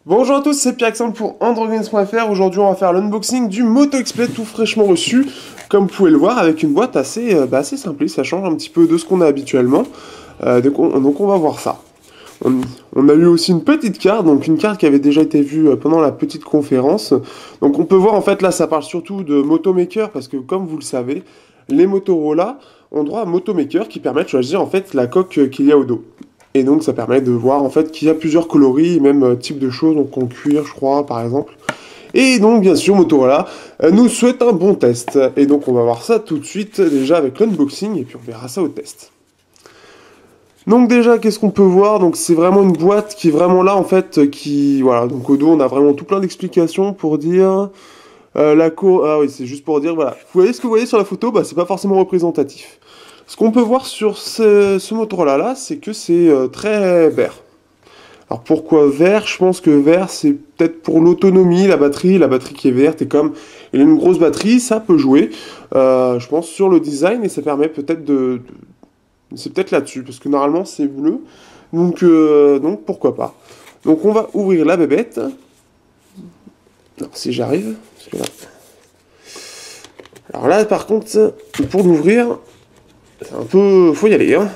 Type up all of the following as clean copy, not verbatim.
Bonjour à tous, c'est Pierre-Alexandre pour AndroGames.fr. Aujourd'hui, on va faire l'unboxing du Moto X-Play tout fraîchement reçu, comme vous pouvez le voir, avec une boîte assez simple. Ça change un petit peu de ce qu'on a habituellement. Donc on va voir ça. On a eu aussi une petite carte, donc une carte qui avait déjà été vue pendant la petite conférence. Donc on peut voir, en fait, là, ça parle surtout de Motomaker, parce que comme vous le savez, les Motorola ont droit à Motomaker qui permet de choisir, en fait, la coque qu'il y a au dos. Et donc ça permet de voir en fait qu'il y a plusieurs coloris, même type de choses, donc en cuir je crois par exemple. Et donc bien sûr Motorola nous souhaite un bon test. Et donc on va voir ça tout de suite déjà avec l'unboxing et puis on verra ça au test. Donc déjà qu'est-ce qu'on peut voir? Donc c'est vraiment une boîte qui est vraiment là en fait, voilà, donc au dos on a vraiment tout plein d'explications pour dire... Ah oui, c'est juste pour dire, voilà. Vous voyez ce que vous voyez sur la photo, bah c'est pas forcément représentatif. Ce qu'on peut voir sur ce Motorola-là, c'est que c'est très vert. Alors pourquoi vert? Je pense que vert, c'est peut-être pour l'autonomie, la batterie qui est verte, et comme il a une grosse batterie, ça peut jouer, je pense, sur le design, et ça permet peut-être c'est peut-être là-dessus, parce que normalement c'est bleu, donc pourquoi pas. Donc on va ouvrir la bébête. Alors si j'arrive, parce que là... Alors là, par contre, pour l'ouvrir... C'est un peu... Faut y aller, hein.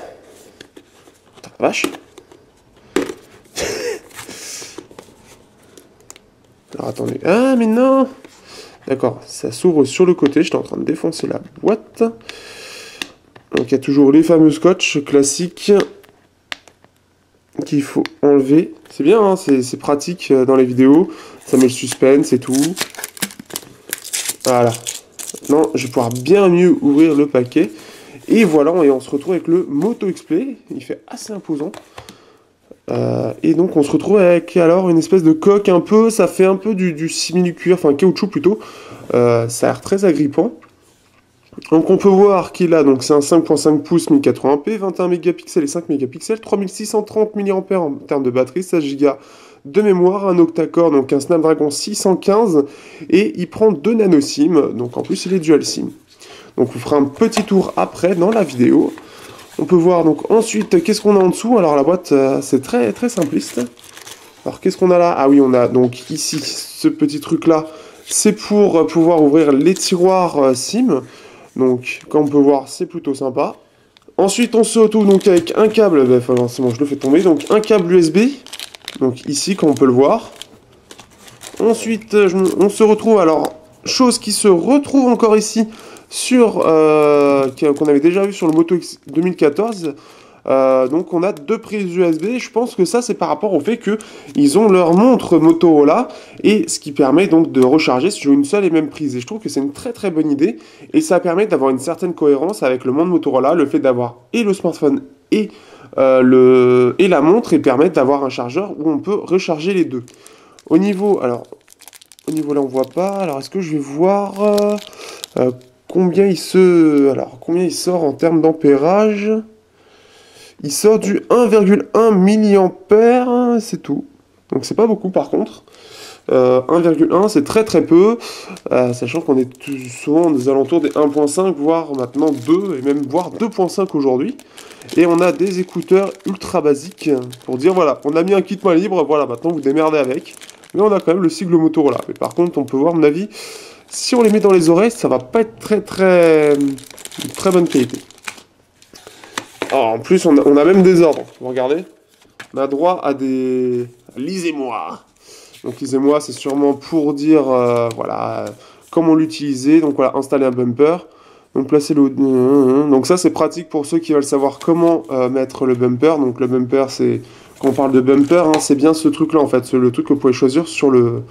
Putain, la vache. Alors, attendez. Ah, mais non. D'accord, ça s'ouvre sur le côté. J'étais en train de défoncer la boîte. Donc, il y a toujours les fameux scotch classiques qu'il faut enlever. C'est bien, hein, c'est pratique dans les vidéos. Ça met le suspense et tout. Voilà. Maintenant, je vais pouvoir bien mieux ouvrir le paquet. Et voilà, et on se retrouve avec le Moto X-Play. Il fait assez imposant. Et donc on se retrouve avec alors une espèce de coque un peu, ça fait un peu du simili-cuir, enfin caoutchouc plutôt. Ça a l'air très agrippant. Donc on peut voir qu'il a, donc c'est un 5.5 pouces 1080p, 21 mégapixels et 5 mégapixels, 3630 mAh en termes de batterie, 16 Go de mémoire, un octa-core, donc un Snapdragon 615, et il prend 2 nano SIM, donc en plus il est dual SIM. Donc on fera un petit tour après dans la vidéo. On peut voir donc ensuite qu'est-ce qu'on a en dessous. Alors la boîte c'est très très simpliste. Alors qu'est-ce qu'on a là? Ah oui, on a donc ici ce petit truc là. C'est pour pouvoir ouvrir les tiroirs SIM. Donc comme on peut voir c'est plutôt sympa. Ensuite on se retrouve donc avec un câble. C'est bon, je le fais tomber. Donc un câble USB. Donc ici comme on peut le voir. Ensuite on se retrouve alors chose qui se retrouve encore ici. Qu'on avait déjà vu sur le Moto X 2014. Donc on a 2 prises USB. Je pense que ça c'est par rapport au fait qu'ils ont leur montre Motorola et ce qui permet donc de recharger sur une seule et même prise. Et je trouve que c'est une très très bonne idée et ça permet d'avoir une certaine cohérence avec le monde Motorola, le fait d'avoir et le smartphone et la montre et permettre d'avoir un chargeur où on peut recharger les deux. Au niveau là on voit pas. Alors est-ce que je vais voir combien il sort en termes d'ampérage? Il sort du 1,1 mAh, c'est tout. Donc c'est pas beaucoup par contre. 1,1 c'est très très peu, sachant qu'on est souvent aux alentours des 1.5, voire maintenant 2, et même voire 2.5 aujourd'hui. Et on a des écouteurs ultra basiques, pour dire voilà, on a mis un kit main libre, voilà, maintenant vous démerdez avec. Mais on a quand même le sigle Motorola. Mais par contre, on peut voir, à mon avis, si on les met dans les oreilles, ça va pas être très bonne qualité. Alors, en plus, on a même des ordres. Vous regardez, on a droit à des... Lisez-moi. Donc, lisez-moi, c'est sûrement pour dire, voilà, comment l'utiliser. Donc, voilà, installer un bumper. Donc, placer le... Donc, ça, c'est pratique pour ceux qui veulent savoir comment mettre le bumper. Donc, le bumper, c'est... Quand on parle de bumper, hein, c'est bien ce truc-là, en fait. C'est le truc que vous pouvez choisir sur le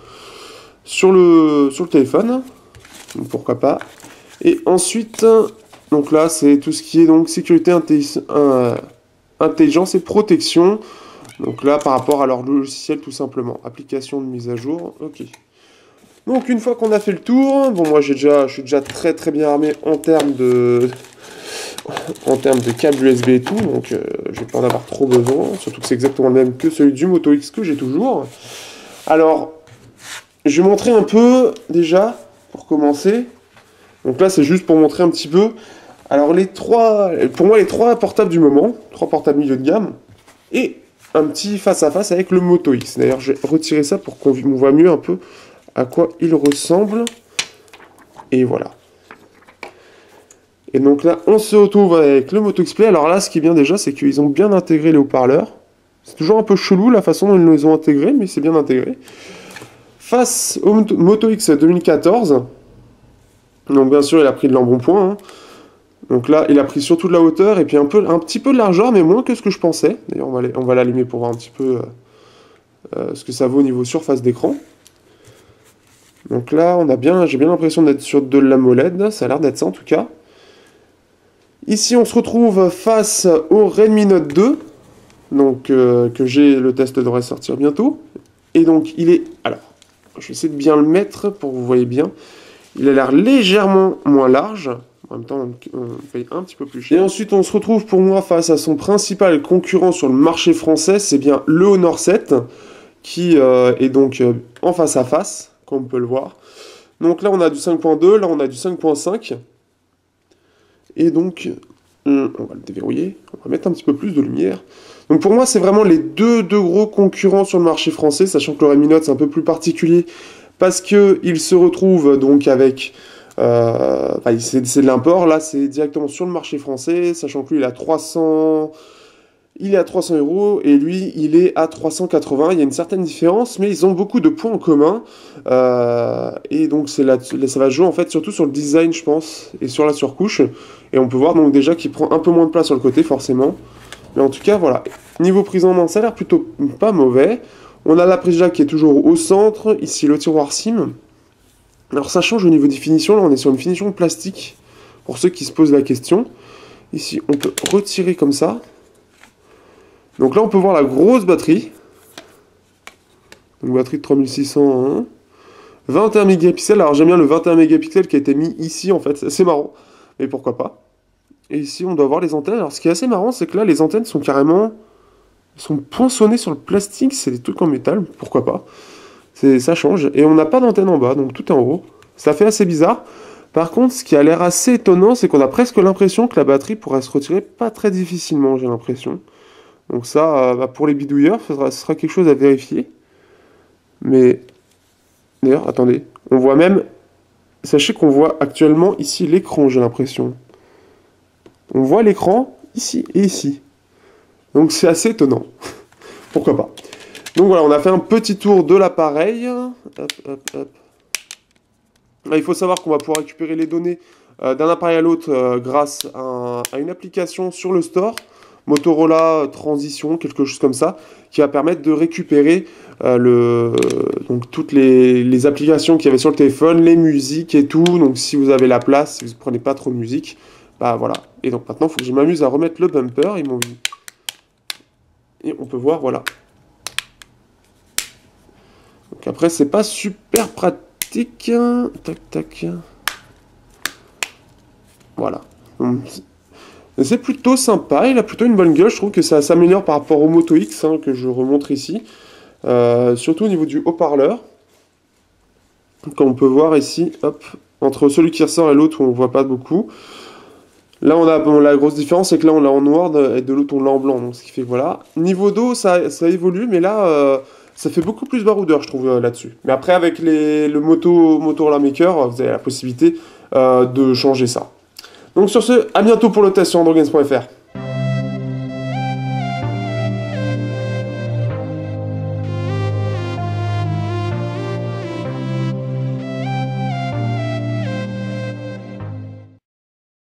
téléphone. Donc, pourquoi pas. Et ensuite, donc là, c'est tout ce qui est donc sécurité, intelligence et protection. Donc là, par rapport à leur logiciel, tout simplement. Application de mise à jour. Ok. Donc, une fois qu'on a fait le tour, bon, moi, je suis déjà très très bien armé en termes de câble USB et tout, donc je vais pas en avoir trop besoin, surtout que c'est exactement le même que celui du Moto X que j'ai toujours. Alors, je vais montrer un peu, déjà, pour commencer. Donc là, c'est juste pour montrer un petit peu. Alors, pour moi, les trois portables du moment, 3 portables milieu de gamme, et un petit face-à-face avec le Moto X. D'ailleurs, je vais retirer ça pour qu'on voit mieux un peu à quoi il ressemble. Et voilà. Et donc là, on se retrouve avec le Moto X Play. Alors là, ce qui est bien déjà, c'est qu'ils ont bien intégré les haut-parleurs. C'est toujours un peu chelou la façon dont ils les ont intégrés, mais c'est bien intégré. Face au Moto X 2014, donc bien sûr, il a pris de l'embonpoint, hein. Donc là, il a pris surtout de la hauteur et puis un petit peu de largeur, mais moins que ce que je pensais. D'ailleurs, on va l'allumer pour voir un petit peu ce que ça vaut au niveau surface d'écran. Donc là, j'ai bien l'impression d'être sur de l'AMOLED, ça a l'air d'être ça en tout cas. Ici, on se retrouve face au Redmi Note 2, donc le test devrait sortir bientôt. Et donc, alors, je vais essayer de bien le mettre pour que vous voyez bien. Il a l'air légèrement moins large. En même temps, on paye un petit peu plus cher. Et ensuite, on se retrouve pour moi face à son principal concurrent sur le marché français, c'est bien le Honor 7, qui est donc en face à face, comme on peut le voir. Donc là, on a du 5.2, là, on a du 5.5. Et donc, on va le déverrouiller, on va mettre un petit peu plus de lumière. Donc pour moi, c'est vraiment les deux gros concurrents sur le marché français, sachant que le Redmi Note, c'est un peu plus particulier, parce qu'il se retrouve donc avec... c'est de l'import, là c'est directement sur le marché français, sachant que lui il est à 300 € et lui il est à 380. Il y a une certaine différence, mais ils ont beaucoup de points en commun, et donc ça va jouer en fait surtout sur le design, je pense, et sur la surcouche. Et on peut voir donc déjà qu'il prend un peu moins de place sur le côté forcément, mais en tout cas voilà, niveau prise en main ça a l'air plutôt pas mauvais. On a la prise jack qui est toujours au centre, ici le tiroir SIM. Alors ça change au niveau des finitions, là on est sur une finition plastique, pour ceux qui se posent la question. Ici on peut retirer comme ça. Donc là on peut voir la grosse batterie. Donc batterie de 3600, 21 mégapixels, alors j'aime bien le 21 mégapixels qui a été mis ici en fait, c'est marrant, mais pourquoi pas. Et ici on doit voir les antennes, alors ce qui est assez marrant c'est que là les antennes sont sont poinçonnées sur le plastique, c'est des trucs en métal, pourquoi pas. Ça change, et on n'a pas d'antenne en bas, donc tout est en haut. Ça fait assez bizarre. Par contre, ce qui a l'air assez étonnant, c'est qu'on a presque l'impression que la batterie pourrait se retirer pas très difficilement, j'ai l'impression. Donc ça, pour les bidouilleurs, ce sera quelque chose à vérifier. Mais, d'ailleurs, attendez, on voit même... Sachez qu'on voit actuellement ici l'écran, j'ai l'impression. On voit l'écran ici et ici. Donc c'est assez étonnant. Pourquoi pas. Donc voilà, on a fait un petit tour de l'appareil. Hop, hop, hop. Là, il faut savoir qu'on va pouvoir récupérer les données d'un appareil à l'autre grâce à une application sur le store, Motorola Transition, quelque chose comme ça, qui va permettre de récupérer donc toutes les applications qu'il y avait sur le téléphone, les musiques et tout. Donc si vous avez la place, si vous ne prenez pas trop de musique, bah voilà. Et donc maintenant, il faut que je m'amuse à remettre le bumper. Ils m'ont dit. Et on peut voir, voilà. Donc après, c'est pas super pratique. Tac, tac. Voilà. C'est plutôt sympa. Il a plutôt une bonne gueule. Je trouve que ça s'améliore par rapport au Moto X, hein, que je remontre ici. Surtout au niveau du haut-parleur. Comme on peut voir ici, hop, entre celui qui ressort et l'autre, on ne voit pas beaucoup. Là, on a la grosse différence, c'est que là, on l'a en noir et de l'autre, on l'a en blanc. Donc, ce qui fait que voilà. Niveau dos, ça évolue, mais là, ça fait beaucoup plus baroudeur, je trouve, là-dessus. Mais après, avec le Motorola Maker, vous avez la possibilité de changer ça. Donc, sur ce, à bientôt pour le test sur AndroGames.fr.